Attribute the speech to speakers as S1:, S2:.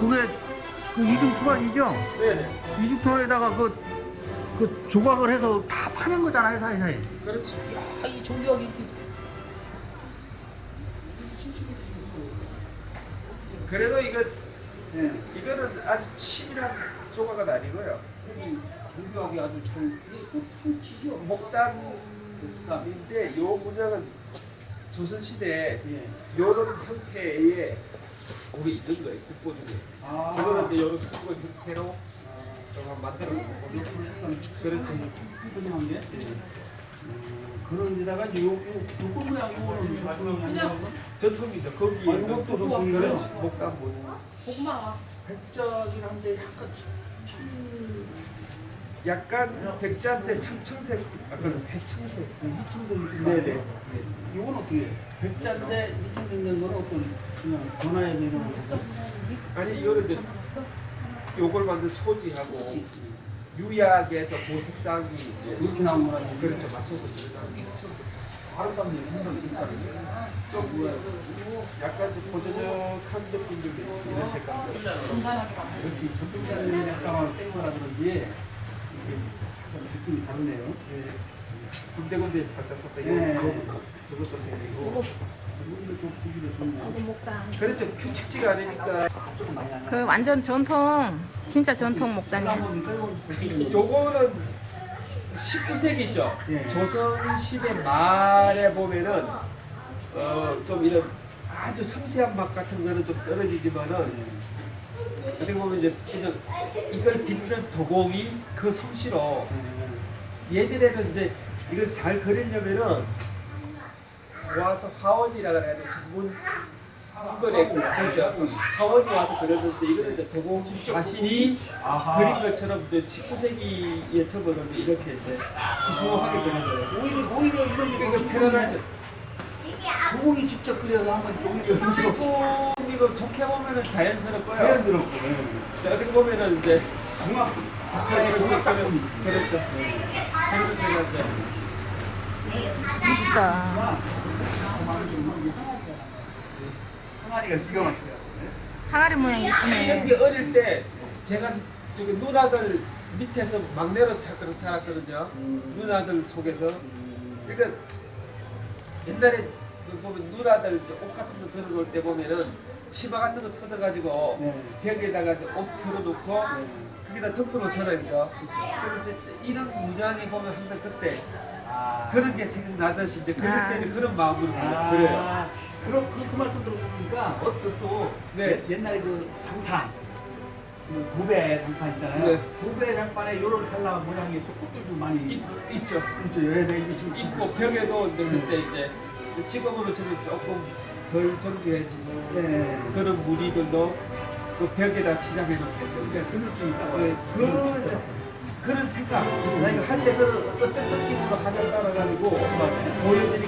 S1: 그게 그 이중 투과이죠?
S2: 네네.
S1: 이중 투과에다가 그 조각을 해서 다 파낸 거잖아요, 사이사이.
S2: 그렇지.
S1: 야, 이 조각이
S2: 그래도
S1: 네.
S2: 이거는 아주 치밀한 조각은 아니고요.
S1: 조각이 아주 잘 치죠.
S2: 목단인데 요 문양은 조선시대에
S1: 예.
S2: 요런 형태의 곡이 있는 거예요. 국보 중에.
S1: 아.
S2: 저거는 이제 요런 국보 형태로 조금 만들어 놓은 거고. 그렇지.
S1: 그냥 게. 그런 데다가 요거 모양 요거는 마지막에
S2: 전통이죠. 거기
S1: 이것도 전통이에요?
S2: 그렇지. 목단 모양.
S3: 고구마.
S1: 백작이라는데
S2: 약간 백자인데 청색, 약간 회청색.
S1: 이청생
S2: 네네.
S1: 이건 어떻게? 백자인데 이청생 된 거는 어떤 그냥 전화해서 이런 거 해서
S2: 아니 이거는 이제 요걸 만든 소지하고 유약에서 그 색상이 이제
S1: 이렇게 나온 거라.
S2: 그렇죠. 맞춰서 들어가는 게
S1: 아름답네 생선 색깔이.
S2: 좀 뭐야 약간 좀 고저적한 느낌 좀 이런 색깔.
S3: 건강하게 만들어.
S1: 역시 전통자들이 약간 뺀 거라 그런지 이게 약간 느낌이 다르네요.
S2: 군데군데 살짝
S1: 네.
S2: 저것도 생기고.
S1: 이것도 좀 구기도 좋네요.
S3: 목단.
S2: 그렇죠. 규칙지가 아니니까.
S1: 조금 많이 하나.
S3: 그 완전 전통, 진짜 전통 목단이에요.
S2: 요거는 19세기죠.
S1: 예.
S2: 조선 시대 말에 보면은 좀 이런 아주 섬세한 맛 같은 거는 좀 떨어지지만은 어떻게 보면 이제 그냥 이걸 빚는 도공이 그 솜씨로 예전에는 이제 이걸 잘 그리려면은 와서 화원이라 그래야 돼. 전문 이거래 그죠. 화원이 와서 그렸는데 이거는 이제 도공 자신이
S1: 아하.
S2: 그린 것처럼 이제 19세기에 접어는 이렇게 이제 수수하게 그려져요.
S1: 오히려 이런 게
S2: 이거 편안하죠.
S1: 도공이 직접 그려서 한번 오히려 음식을
S2: 이거 좋게 보면은 자연스럽고요.
S1: 자연스럽고
S2: 어떻게 보면은 이제
S1: 종합
S2: 작가의
S1: 작가의 종합 작품.
S2: 그렇죠. 그래서 제가 이제
S3: 그러니까
S1: 항아리가 기가 막혀요.
S3: 항아리 모양이
S2: 이런
S3: 예쁘네.
S2: 게 어릴 때 제가 저기 누나들 밑에서 막내로 자랐거든요. 누나들 속에서. 그러니까 옛날에 그 보면 누나들 이제 옷 같은 거 걸어놓을 때 보면은 치마 같은 거 뜯어가지고
S1: 네.
S2: 벽에다가 이제 옷 걸어놓고 거기다 덮어놓잖아요, 그죠? 그래서 이제 이런 문양에 보면 항상 그때 그런 게 생각나듯이 이제 그럴
S3: 아.
S2: 때는 그런 마음으로 그래요.
S1: 그 말씀 들어보니까 또
S2: 네.
S1: 옛날에 그 장판 도배 장판 있잖아요.
S2: 네.
S1: 도배 장판에 요런 칼라 모양의 꽃들도 많이
S2: 있죠.
S1: 있죠. 여기 지금
S2: 있고 벽에도 이제 그때 이제 지금으로 저는 조금 덜 정교해진
S1: 네.
S2: 그런 무늬들도 그 벽에다 치장해 놓겠죠.
S1: 네, 그 느낌이 딱
S2: 네,
S1: 와요.
S2: 그런 생각, 자기가 할 때 그런 어떤 느낌으로 하냐 따라 가지고 보여지는